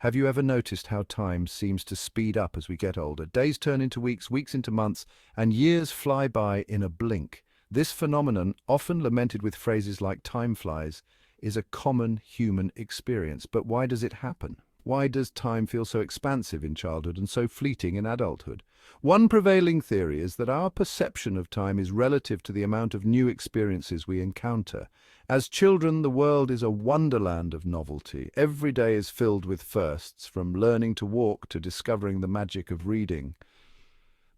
Have you ever noticed how time seems to speed up as we get older? Days turn into weeks, weeks into months, and years fly by in a blink. This phenomenon, often lamented with phrases like time flies, is a common human experience. But why does it happen? Why does time feel so expansive in childhood and so fleeting in adulthood? One prevailing theory is that our perception of time is relative to the amount of new experiences we encounter. As children, the world is a wonderland of novelty. Every day is filled with firsts, from learning to walk to discovering the magic of reading.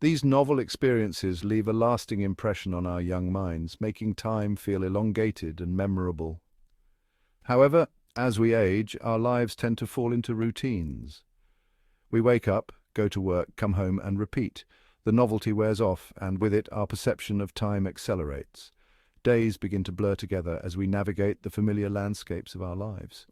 These novel experiences leave a lasting impression on our young minds, making time feel elongated and memorable. However, as we age, our lives tend to fall into routines. We wake up, go to work, come home, and repeat. The novelty wears off, and with it, our perception of time accelerates. Days begin to blur together as we navigate the familiar landscapes of our lives.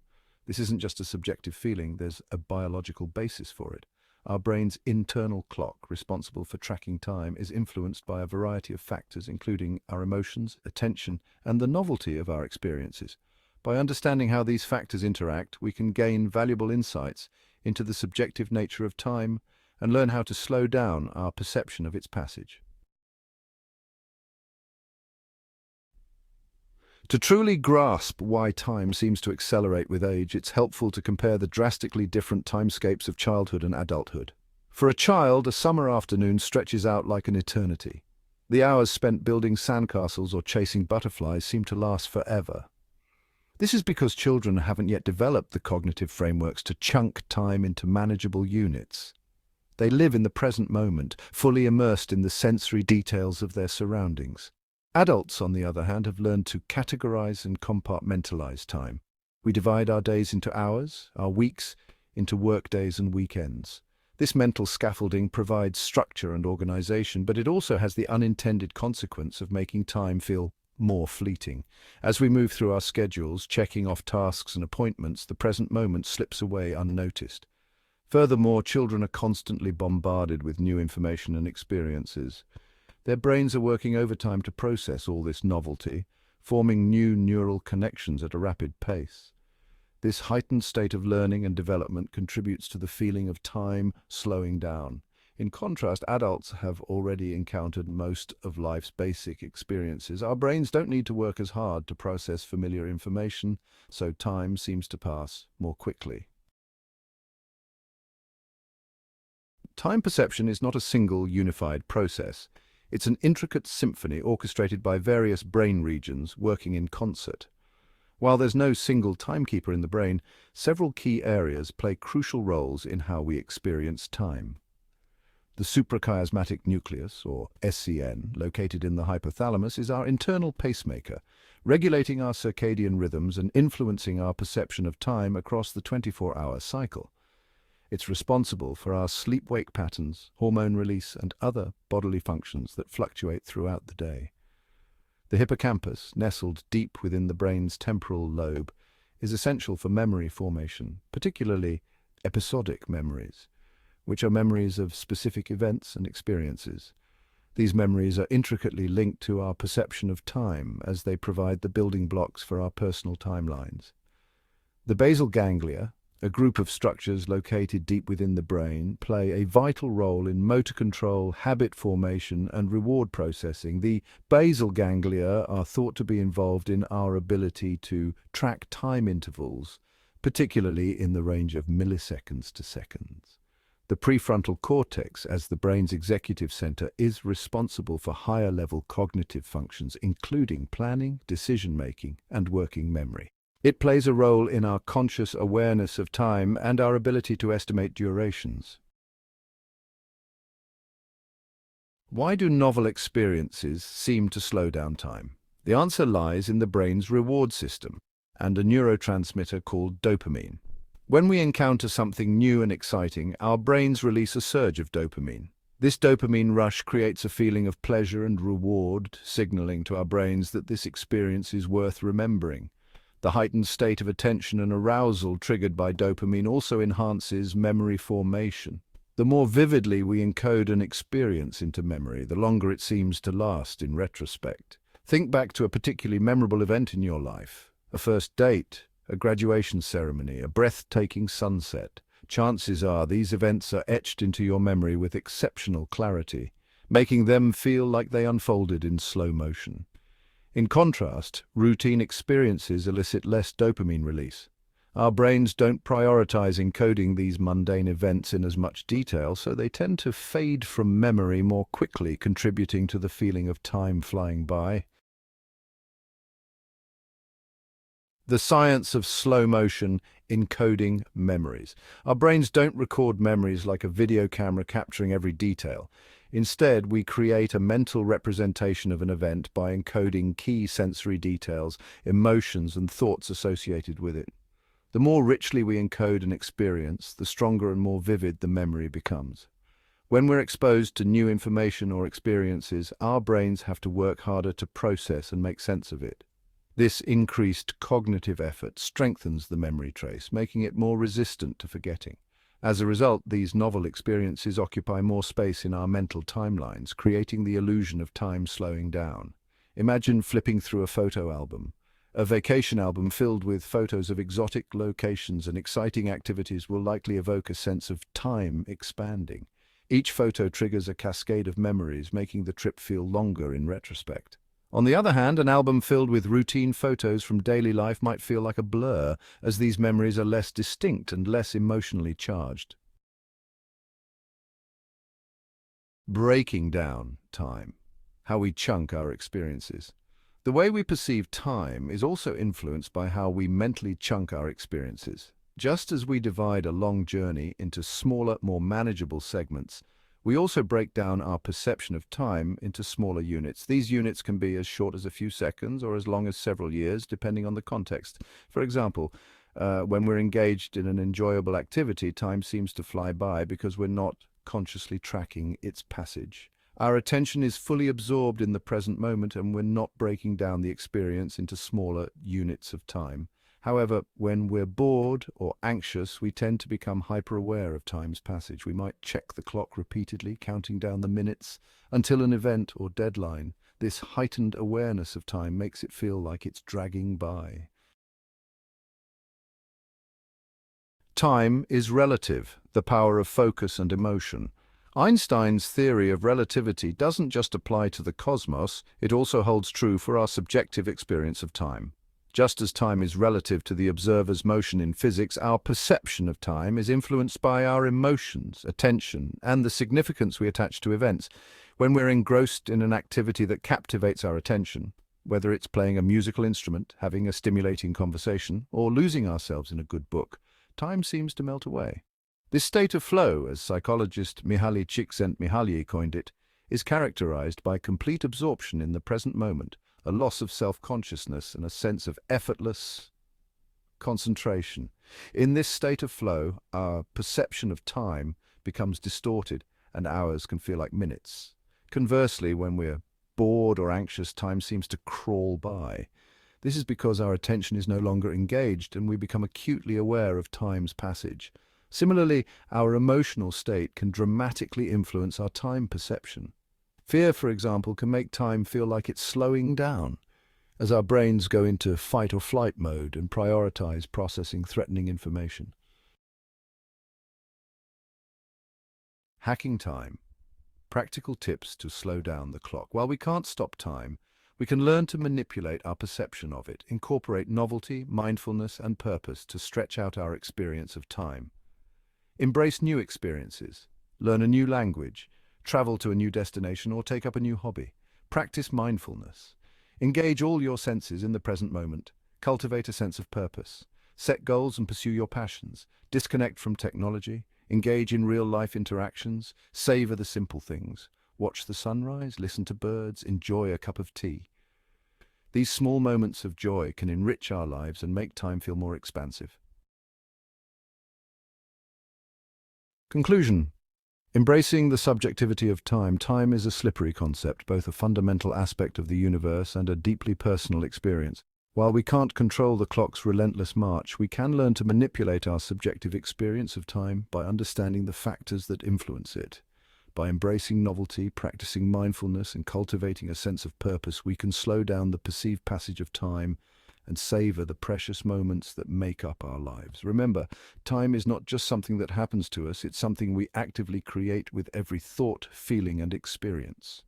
This isn't just a subjective feeling, there's a biological basis for it. Our brain's internal clock, responsible for tracking time, is influenced by a variety of factors, including our emotions, attention, and the novelty of our experiences. By understanding how these factors interact, we can gain valuable insights into the subjective nature of time and learn how to slow down our perception of its passage. To truly grasp why time seems to accelerate with age, it's helpful to compare the drastically different timescapes of childhood and adulthood. For a child, a summer afternoon stretches out like an eternity. The hours spent building sandcastles or chasing butterflies seem to last forever. This is because children haven't yet developed the cognitive frameworks to chunk time into manageable units. They live in the present moment, fully immersed in the sensory details of their surroundings. Adults, on the other hand, have learned to categorize and compartmentalize time. We divide our days into hours, our weeks into work days and weekends. This mental scaffolding provides structure and organization, but it also has the unintended consequence of making time feel more fleeting. As we move through our schedules, checking off tasks and appointments, the present moment slips away unnoticed. Furthermore, children are constantly bombarded with new information and experiences. Their brains are working overtime to process all this novelty, forming new neural connections at a rapid pace. This heightened state of learning and development contributes to the feeling of time slowing down. In contrast, adults have already encountered most of life's basic experiences. Our brains don't need to work as hard to process familiar information, so time seems to pass more quickly. Time perception is not a single, unified process. It's an intricate symphony orchestrated by various brain regions working in concert. While there's no single timekeeper in the brain, several key areas play crucial roles in how we experience time. The suprachiasmatic nucleus, or SCN, located in the hypothalamus, is our internal pacemaker, regulating our circadian rhythms and influencing our perception of time across the 24-hour cycle. It's responsible for our sleep-wake patterns, hormone release, and other bodily functions that fluctuate throughout the day. The hippocampus, nestled deep within the brain's temporal lobe, is essential for memory formation, particularly episodic memories, which are memories of specific events and experiences. These memories are intricately linked to our perception of time, as they provide the building blocks for our personal timelines. The basal ganglia, a group of structures located deep within the brain, play a vital role in motor control, habit formation, and reward processing. The basal ganglia are thought to be involved in our ability to track time intervals, particularly in the range of milliseconds to seconds. The prefrontal cortex, as the brain's executive center, is responsible for higher-level cognitive functions, including planning, decision-making, and working memory. It plays a role in our conscious awareness of time and our ability to estimate durations. Why do novel experiences seem to slow down time? The answer lies in the brain's reward system and a neurotransmitter called dopamine. When we encounter something new and exciting, our brains release a surge of dopamine. This dopamine rush creates a feeling of pleasure and reward, signaling to our brains that this experience is worth remembering. The heightened state of attention and arousal triggered by dopamine also enhances memory formation. The more vividly we encode an experience into memory, the longer it seems to last in retrospect. Think back to a particularly memorable event in your life, a first date, a graduation ceremony, a breathtaking sunset. chances are these events are etched into your memory with exceptional clarity, making them feel like they unfolded in slow motion. In contrast, routine experiences elicit less dopamine release. Our brains don't prioritize encoding these mundane events in as much detail, so they tend to fade from memory more quickly, contributing to the feeling of time flying by. The science of slow motion encoding memories. Our brains don't record memories like a video camera capturing every detail. Instead, we create a mental representation of an event by encoding key sensory details, emotions, and thoughts associated with it. The more richly we encode an experience, the stronger and more vivid the memory becomes. When we're exposed to new information or experiences, our brains have to work harder to process and make sense of it. This increased cognitive effort strengthens the memory trace, making it more resistant to forgetting. As a result, these novel experiences occupy more space in our mental timelines, creating the illusion of time slowing down. Imagine flipping through a photo album. A vacation album filled with photos of exotic locations and exciting activities will likely evoke a sense of time expanding. Each photo triggers a cascade of memories, making the trip feel longer in retrospect. On the other hand, an album filled with routine photos from daily life might feel like a blur, as these memories are less distinct and less emotionally charged. Breaking down time. How we chunk our experiences. The way we perceive time is also influenced by how we mentally chunk our experiences. Just as we divide a long journey into smaller, more manageable segments, we also break down our perception of time into smaller units. These units can be as short as a few seconds or as long as several years, depending on the context. For example, when we're engaged in an enjoyable activity, time seems to fly by because we're not consciously tracking its passage. Our attention is fully absorbed in the present moment, and we're not breaking down the experience into smaller units of time. However, when we're bored or anxious, we tend to become hyper-aware of time's passage. We might check the clock repeatedly, counting down the minutes until an event or deadline. This heightened awareness of time makes it feel like it's dragging by. Time is relative, the power of focus and emotion. Einstein's theory of relativity doesn't just apply to the cosmos, it also holds true for our subjective experience of time. Just as time is relative to the observer's motion in physics, our perception of time is influenced by our emotions, attention, and the significance we attach to events. When we're engrossed in an activity that captivates our attention, whether it's playing a musical instrument, having a stimulating conversation, or losing ourselves in a good book, time seems to melt away. This state of flow, as psychologist Mihaly Csikszentmihalyi coined it, is characterized by complete absorption in the present moment, a loss of self-consciousness, and a sense of effortless concentration. In this state of flow, our perception of time becomes distorted, and hours can feel like minutes. Conversely, when we're bored or anxious, time seems to crawl by. This is because our attention is no longer engaged, and we become acutely aware of time's passage. Similarly, our emotional state can dramatically influence our time perception. Fear, for example, can make time feel like it's slowing down, as our brains go into fight or flight mode and prioritize processing threatening information. Hacking time. Practical tips to slow down the clock. While we can't stop time, we can learn to manipulate our perception of it, incorporate novelty, mindfulness, and purpose to stretch out our experience of time. Embrace new experiences. Learn a new language. Travel to a new destination, or take up a new hobby. Practice mindfulness. Engage all your senses in the present moment. Cultivate a sense of purpose. Set goals and pursue your passions. Disconnect from technology. Engage in real-life interactions. Savor the simple things. Watch the sunrise, listen to birds, enjoy a cup of tea. These small moments of joy can enrich our lives and make time feel more expansive. Conclusion. Embracing the subjectivity of time. Time is a slippery concept, both a fundamental aspect of the universe and a deeply personal experience. While we can't control the clock's relentless march, we can learn to manipulate our subjective experience of time by understanding the factors that influence it. By embracing novelty, practicing mindfulness, and cultivating a sense of purpose, we can slow down the perceived passage of time and savor the precious moments that make up our lives. Remember, time is not just something that happens to us, it's something we actively create with every thought, feeling, and experience.